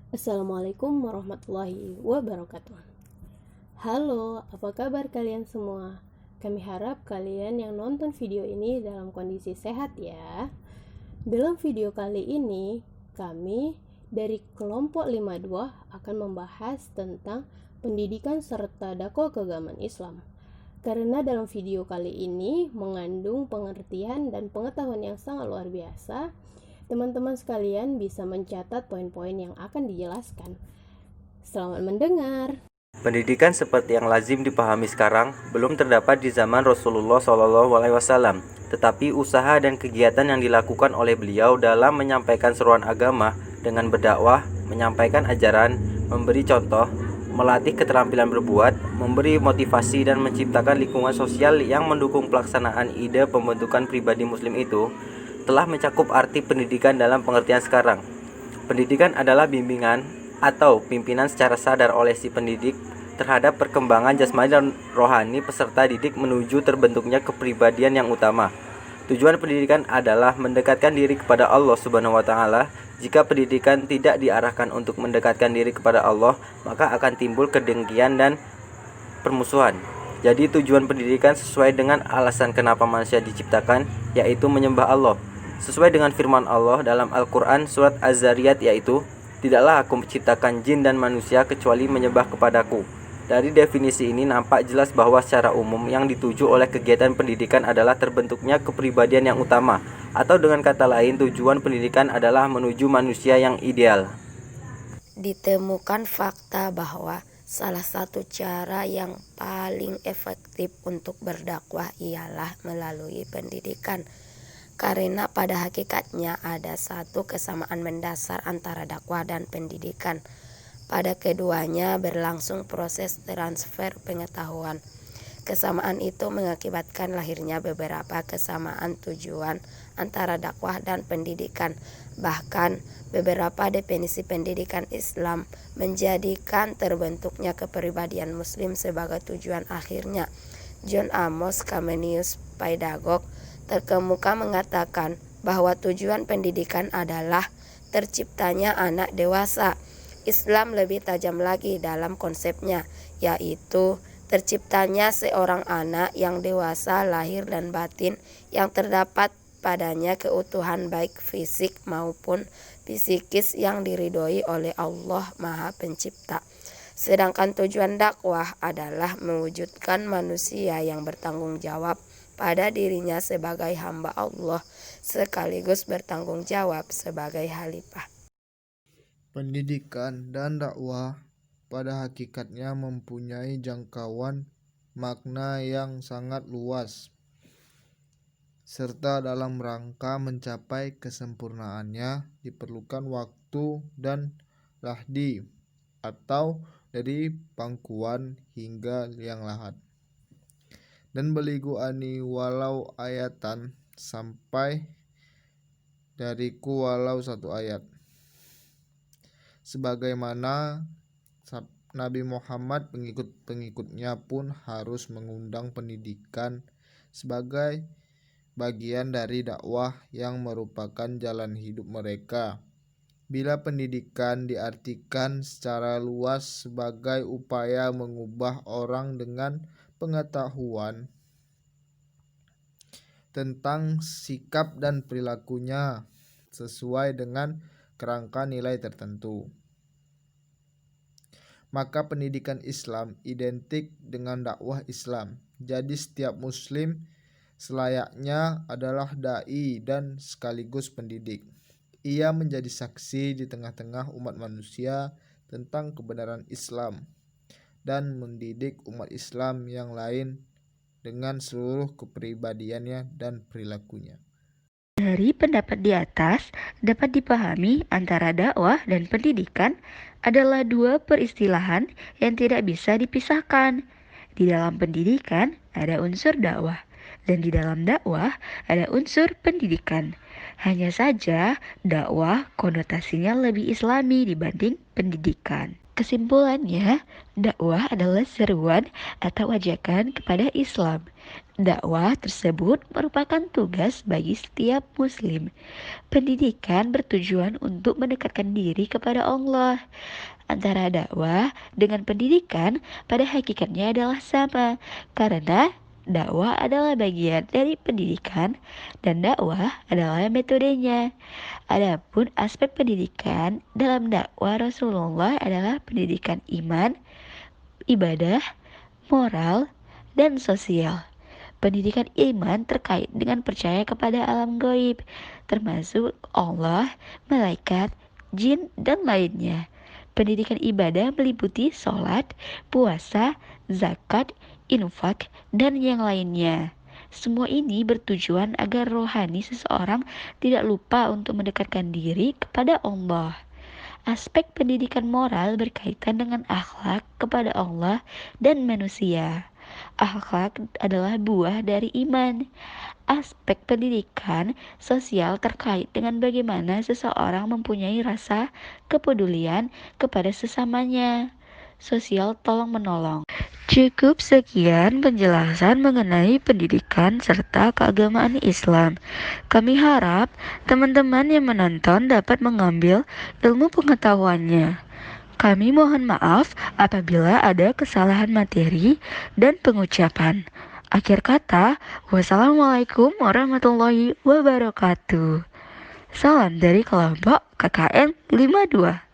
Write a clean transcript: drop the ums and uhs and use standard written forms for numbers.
Assalamualaikum warahmatullahi wabarakatuh. Halo, apa kabar kalian semua? Kami harap kalian yang nonton video ini dalam kondisi sehat ya. Dalam video kali ini, kami dari kelompok 52 akan membahas tentang pendidikan serta dakwah keagamaan Islam. Karena dalam video kali ini mengandung pengertian dan pengetahuan yang sangat luar biasa, teman-teman sekalian bisa mencatat poin-poin yang akan dijelaskan. Selamat mendengar. Pendidikan seperti yang lazim dipahami sekarang belum terdapat di zaman Rasulullah SAW, tetapi usaha dan kegiatan yang dilakukan oleh beliau dalam menyampaikan seruan agama dengan berdakwah, menyampaikan ajaran, memberi contoh, melatih keterampilan berbuat, memberi motivasi dan menciptakan lingkungan sosial yang mendukung pelaksanaan ide pembentukan pribadi muslim itu telah mencakup arti pendidikan dalam pengertian sekarang. Pendidikan adalah bimbingan atau pimpinan secara sadar oleh si pendidik terhadap perkembangan jasmani dan rohani peserta didik menuju terbentuknya kepribadian yang utama. Tujuan pendidikan adalah mendekatkan diri kepada Allah Subhanahu wa taala. Jika pendidikan tidak diarahkan untuk mendekatkan diri kepada Allah, maka akan timbul kedengkian dan permusuhan. Jadi tujuan pendidikan sesuai dengan alasan kenapa manusia diciptakan, yaitu menyembah Allah. Sesuai dengan firman Allah dalam Al-Quran surat Az-Zariyat, yaitu, "Tidaklah aku menciptakan jin dan manusia kecuali menyembah kepadaku." Dari definisi ini nampak jelas bahwa secara umum yang dituju oleh kegiatan pendidikan adalah terbentuknya kepribadian yang utama, atau dengan kata lain tujuan pendidikan adalah menuju manusia yang ideal. Ditemukan fakta bahwa salah satu cara yang paling efektif untuk berdakwah ialah melalui pendidikan. Karena pada hakikatnya ada satu kesamaan mendasar antara dakwah dan pendidikan. Pada keduanya berlangsung proses transfer pengetahuan. Kesamaan itu mengakibatkan lahirnya beberapa kesamaan tujuan antara dakwah dan pendidikan. Bahkan beberapa definisi pendidikan Islam menjadikan terbentuknya kepribadian Muslim sebagai tujuan akhirnya. John Amos Comenius, pedagog terkemuka, mengatakan bahwa tujuan pendidikan adalah terciptanya anak dewasa. Islam lebih tajam lagi dalam konsepnya, yaitu terciptanya seorang anak yang dewasa lahir dan batin yang terdapat padanya keutuhan baik fisik maupun psikis yang diridhoi oleh Allah Maha Pencipta. Sedangkan tujuan dakwah adalah mewujudkan manusia yang bertanggung jawab pada dirinya sebagai hamba Allah sekaligus bertanggung jawab sebagai khalifah. Pendidikan dan dakwah pada hakikatnya mempunyai jangkauan makna yang sangat luas, serta dalam rangka mencapai kesempurnaannya diperlukan waktu dan lahdi, atau dari pangkuan hingga liang lahat. Dan beligu ani walau ayatan, sampai dariku walau satu ayat. Sebagaimana Nabi Muhammad pengikut-pengikutnya pun harus mengundang pendidikan sebagai bagian dari dakwah yang merupakan jalan hidup mereka. Bila pendidikan diartikan secara luas sebagai upaya mengubah orang dengan pengetahuan tentang sikap dan perilakunya sesuai dengan kerangka nilai tertentu, maka pendidikan Islam identik dengan dakwah Islam. Jadi setiap muslim selayaknya adalah dai dan sekaligus pendidik. Ia menjadi saksi di tengah-tengah umat manusia tentang kebenaran Islam dan mendidik umat Islam yang lain dengan seluruh kepribadiannya dan perilakunya. Dari pendapat di atas, dapat dipahami antara dakwah dan pendidikan adalah dua peristilahan yang tidak bisa dipisahkan. Di dalam pendidikan ada unsur dakwah, dan di dalam dakwah ada unsur pendidikan. Hanya saja dakwah konotasinya lebih islami dibanding pendidikan. Kesimpulannya, dakwah adalah seruan atau ajakan kepada Islam. Dakwah tersebut merupakan tugas bagi setiap muslim. Pendidikan bertujuan untuk mendekatkan diri kepada Allah. Antara dakwah dengan pendidikan pada hakikatnya adalah sama, karena dakwah adalah bagian dari pendidikan dan dakwah adalah metodenya. Adapun aspek pendidikan dalam dakwah Rasulullah adalah pendidikan iman, ibadah, moral, dan sosial. Pendidikan iman terkait dengan percaya kepada alam gaib, termasuk Allah, malaikat, jin, dan lainnya. Pendidikan ibadah meliputi sholat, puasa, zakat, infak, dan yang lainnya. Semua ini bertujuan agar rohani seseorang tidak lupa untuk mendekatkan diri kepada Allah. Aspek pendidikan moral berkaitan dengan akhlak kepada Allah dan manusia. Akhlak adalah buah dari iman. Aspek pendidikan sosial terkait dengan bagaimana seseorang mempunyai rasa kepedulian kepada sesamanya. Sosial tolong-menolong. Cukup sekian penjelasan mengenai pendidikan serta keagamaan Islam. Kami harap teman-teman yang menonton dapat mengambil ilmu pengetahuannya. Kami mohon maaf apabila ada kesalahan materi dan pengucapan. Akhir kata, wassalamualaikum warahmatullahi wabarakatuh. Salam dari kelompok KKN 52.